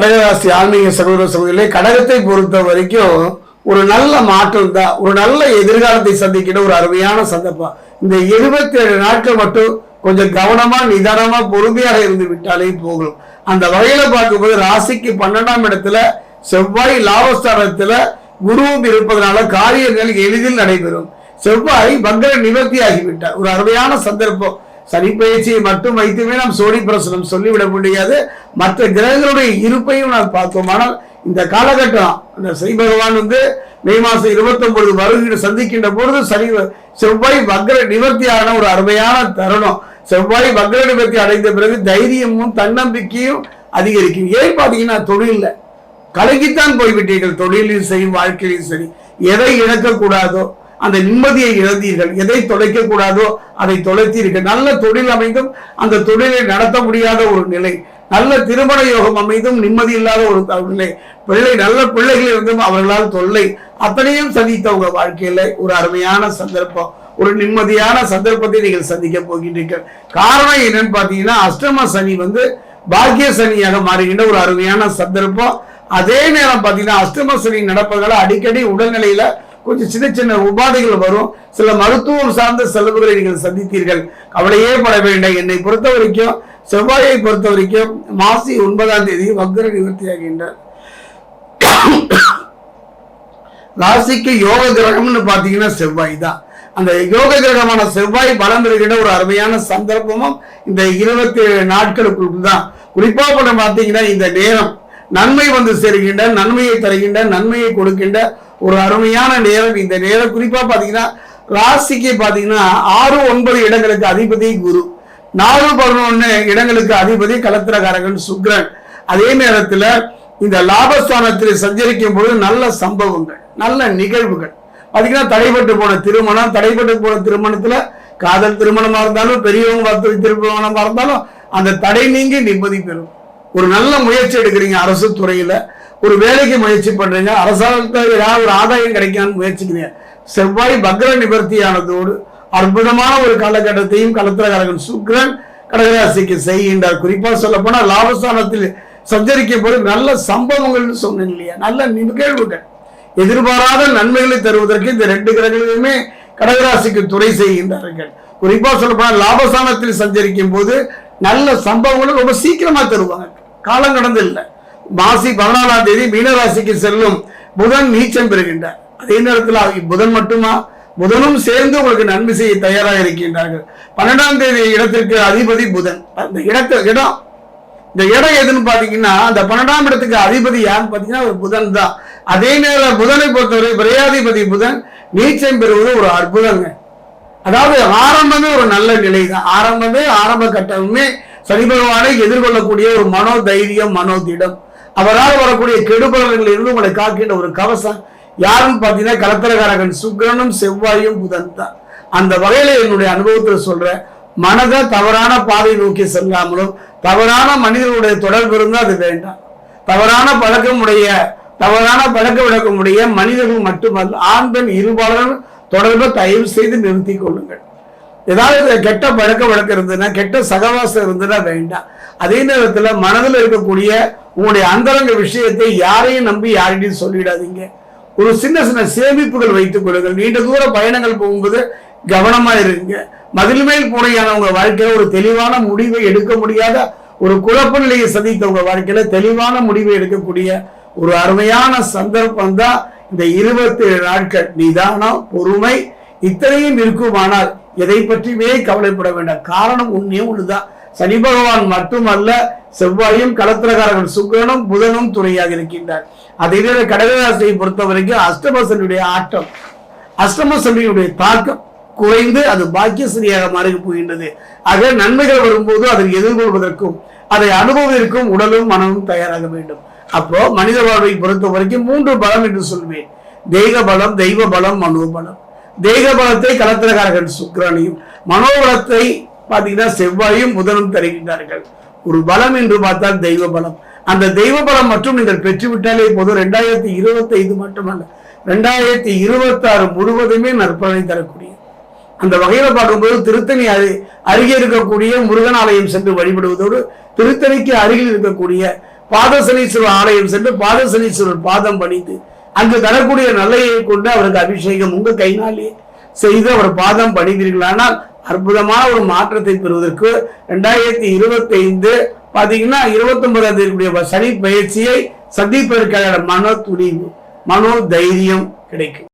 கடகராசி ஆன்மீக சகோதர சகோதரிகளே, கடகத்தை பொறுத்த வரைக்கும் ஒரு நல்ல மாற்றம் தான், ஒரு நல்ல எதிர்காலத்தை சந்திக்கிற ஒரு அருமையான சந்தர்ப்பம். இந்த 27 நாட்கள் மட்டும் கொஞ்சம் கவனமா நிதானமா பொறுமையாக இருந்து விட்டாலே போகும். அந்த வகையில பார்க்கும்போது ராசிக்கு 12ஆம் இடத்துல செவ்வாய், லாபஸ்தானத்துல குருவும் இருப்பதனால காரியங்கள் எளிதில் நடைபெறும். செவ்வாய் வக்ர நிவர்த்தி ஆகிவிட்டார். ஒரு அருமையான சந்தர்ப்பம். சனி பயிற்சியை மட்டும் வைத்துமே நாம் சோழி பிரசனம் சொல்லிவிட முடியாது. மற்ற கிரகங்களுடைய இருப்பையும் நாம் பார்த்தோம். ஆனால் இந்த காலகட்டம் அந்த சனி பகவான் மே மாசம் 29 வருகிற சந்திக்கின்ற பொழுது செவ்வாய் வக்ர நிவர்த்தியான ஒரு அருமையான தருணம். செவ்வாய் வக்ர நிவர்த்தி அடைந்த பிறகு தைரியமும் தன்னம்பிக்கையும் அதிகரிக்கும். ஏன் பாத்தீங்கன்னா தொழில கலகித்தான் போய்விட்டீர்கள். தொழிலையும் சரி, வாழ்க்கையிலும் சரி. எதை இழக்கக்கூடாதோ அந்த நிம்மதியை இழந்தீர்கள். எதை தொலைக்க கூடாதோ அதை தொலைத்தீர்கள். நல்ல தொழில் அமைந்தும் அந்த தொழிலை நடத்த முடியாத ஒரு நிலை, நல்ல திருமண யோகம் அமைந்தும் நிம்மதி இல்லாத ஒரு நிலை, நல்ல பிள்ளைகள் இருந்தும் அவர்களால் தொல்லை, அத்தனையும் சந்தித்த உங்க வாழ்க்கையில ஒரு அருமையான சந்தர்ப்பம், ஒரு நிம்மதியான சந்தர்ப்பத்தை நீங்கள் சந்திக்க போகின்றீர்கள். காரணம் என்னன்னு பாத்தீங்கன்னா அஷ்டம சனி பாக்கிய சனியாக மாறுகின்ற ஒரு அருமையான சந்தர்ப்பம். அதே நேரம் பாத்தீங்கன்னா அஷ்டம சனி நடப்பதால அடிக்கடி உடல்நிலையில கொஞ்சம் சின்ன சின்ன உபாதைகள் வரும். சில மருத்துவம் சார்ந்த செலவுகளை நீங்கள் சந்தித்தீர்கள். கவலையே பட வேண்டாம். என்னை பொறுத்த வரைக்கும் செவ்வாயை பொறுத்த வரைக்கும் மாசி 9ஆம் தேதி வக்ர நிவர்த்தி ஆகின்றார். ராசிக்கு யோக கிரகம்னு பாத்தீங்கன்னா செவ்வாய் தான். அந்த யோக கிரகமான செவ்வாய் பலம் பெறுகின்ற ஒரு அருமையான சந்தர்ப்பமும் இந்த 27 நாட்களுக்குள் தான். குறிப்பா பாத்தீங்கன்னா இந்த நேரம் நன்மை சேருகின்ற, நன்மையை தருகின்ற, நன்மையை கொடுக்கின்ற ஒரு அருமையான நேரம். இந்த நேரம் குறிப்பா பாத்தீங்கன்னா ராசிக்கு பாத்தீங்கன்னா 6, 9 இடங்களுக்கு அதிபதி குரு, 4, 11 இடங்களுக்கு அதிபதி கலத்திரகாரகன் சுக்கிரன். அதே நேரத்துல இந்த லாபஸ்தானத்தில் சஞ்சரிக்கும் பொழுது நல்ல சம்பவங்கள், நல்ல நிகழ்வுகள் பாத்தீங்கன்னா தடைபட்டு போன திருமணம், தடைபட்டு போன திருமணத்துல காதல் திருமணமா இருந்தாலும், பெரியவங்க திருமணமா இருந்தாலும் அந்த தடை நீங்கி நிம்மதி பெறும். ஒரு நல்ல முயற்சி எடுக்கிறீங்க, அரசு துறையில ஒரு வேலைக்கு முயற்சி பண்றீங்க, அரசாங்கத்தில் ஏதாவது ஒரு ஆதாயம் கிடைக்கான்னு முயற்சிக்கிறீங்க. செவ்வாய் வக்ர நிவர்த்தியானதோடு அற்புதமான ஒரு காலகட்டத்தையும் கலத்திரகாரகன் சுக்கிரன் கடகராசிக்கு செய்கின்றார். குறிப்பா சொல்ல போனா லாபஸ்தானத்தில் சஞ்சரிக்கும் போது நல்ல சம்பவங்கள் சொன்னேன் இல்லையா, நல்ல நிகழ்வுகள், எதிர்பாராத நன்மைகளை தருவதற்கு இந்த 2 கிரகங்களுமே கடகராசிக்கு துணை செய்கின்றார்கள். குறிப்பா சொல்ல போனா லாபஸ்தானத்தில் சஞ்சரிக்கும் போது நல்ல சம்பவங்களும் ரொம்ப சீக்கிரமா தருவாங்க. காலம் கடந்து இல்லை. மாசி 14ஆம் தேதி மீனராசிக்கு செல்லும் புதன் நீச்சம் பெறுகின்றார். அதே நேரத்தில் புதன் மட்டுமா, புதனும் சேர்ந்து உங்களுக்கு நன்மை செய்ய தயாராக இருக்கின்றார்கள். 12ஆம் தேதி இடத்திற்கு அதிபதி புதன். அந்த இந்த இடம் எதுன்னு பாத்தீங்கன்னா அந்த 12ஆம் இடத்துக்கு அதிபதி யாருன்னு பாத்தீங்கன்னா புதன் தான். அதே நேரம் புதனை பொறுத்தவரை விரையாதிபதி புதன் நீச்சம் பெறுவது ஒரு அற்புதங்க. அதாவது ஆரம்பமே ஒரு நல்ல நிலை தான். ஆரம்ப கட்டமே சனி பகவானை எதிர்கொள்ளக்கூடிய ஒரு மனோ தைரியம், மனோதிடம், அவரால் வரக்கூடிய கெடுபலன்களில் இருந்து உங்களை காக்கின்ற ஒரு கவசம் யாருன்னு பாத்தீங்கன்னா கலத்திரகாரகன் சுக்கிரனும் செவ்வாயும் புதன் தான். அந்த வகையில என்னுடைய அனுபவத்தில் சொல்றேன், மனதை தவறான பாதை நோக்கி செல்லாமலும், தவறான மனிதர்களுடைய தொடர்பு இருந்தால் அது வேண்டாம். தவறான பழக்க வழக்கமுடைய மனிதர்கள் மட்டுமல்ல, ஆண் பெண் இருபாலரும் தொடர்பை தயவு செய்து நிறுத்தி கொள்ளுங்கள். ஏதாவது கெட்ட பழக்க வழக்கம் இருந்ததுன்னா, கெட்ட சகவாசம் இருந்ததுன்னா வேண்டாம். அதே நேரத்தில் மனதில் இருக்கக்கூடிய உங்களுடைய அந்தரங்க விஷயத்தை யாரையும் நம்பி யாரையும் சொல்லிடாதீங்க. ஒரு சின்ன சின்ன சேமிப்புகள் வைத்துக் கொள்ளுங்கள். நீண்ட தூர பயணங்கள் போகும்போது கவனமா இருங்க. மதில் மேல் பூனையான உங்க வாழ்க்கையில ஒரு தெளிவான முடிவை எடுக்க முடியாத ஒரு குழப்ப நிலையை சந்தித்த உங்க வாழ்க்கையில தெளிவான முடிவை எடுக்கக்கூடிய ஒரு அருமையான சந்தர்ப்பம் தான் இந்த 27 நாட்கள். நிதானம், பொறுமை இத்தனையும் இருக்குமானால் எதை பற்றியுமே கவலைப்பட வேண்டாம். காரணம் ஒண்ணுதான், சனி பகவான் மட்டுமல்ல, செவ்வாயும் கலத்திரகாரகன் சுக்கிரனும் புதனும் துணையாக இருக்கின்றார். அதே நேரம் கடகராசியை பொறுத்த வரைக்கும் அஷ்டமசனியுடைய ஆட்டம், அஷ்டமசனியுடைய தாக்கம் குறைந்து அது பாக்கியசனியாக மாறி போகின்றது. ஆக நன்மைகள் வரும்போது அதை எதிர்கொள்வதற்கும் அதை அனுபவத்திற்கும் உடலும் மனமும் தயாராக வேண்டும். அப்போ மனித வாழ்வை பொறுத்த வரைக்கும் 3 பலம் என்று சொல்வேன். தெய்வ பலம், தெய்வ பலம், மனோபலம். தெய்வ பலத்தை கலத்திரகாரகன் சுக்கிரனையும், மனோபலத்தை பாத்தீங்கன்னா செவ்வாயும் புதனும் தருகின்றார்கள். ஒரு பலம் என்று பார்த்தால் தெய்வ பலம். அந்த தெய்வ பலம் மற்றும் நீங்கள் பெற்றுவிட்டாலே போதும். 2025 மட்டுமல்ல, 2026 முழுவதுமே நற்பலனை தரக்கூடிய அந்த வகையில பார்க்கும்போது திருத்தணி அருகே இருக்கக்கூடிய முருகன் ஆலயம் சென்று வழிபடுவதோடு, திருத்தணிக்கு அருகில் இருக்கக்கூடிய பாதசனீஸ்வரர் ஆலயம் சென்று பாதசனீஸ்வரர் பாதம் பணிந்து அங்கு தரக்கூடிய நல்லையை கொண்டு அவருக்கு அபிஷேகம் உங்க கைனாலே செய்து அவர் பாதம் பணிந்தீர்களானால் அற்புதமான ஒரு மாற்றத்தை பெறுவதற்கு 2025 பாத்தீங்கன்னா 29ஆம் தேதி சனி பயிற்சியை சந்திப்பதற்கான மன துணிவு மனோ தைரியம் கிடைக்கும்.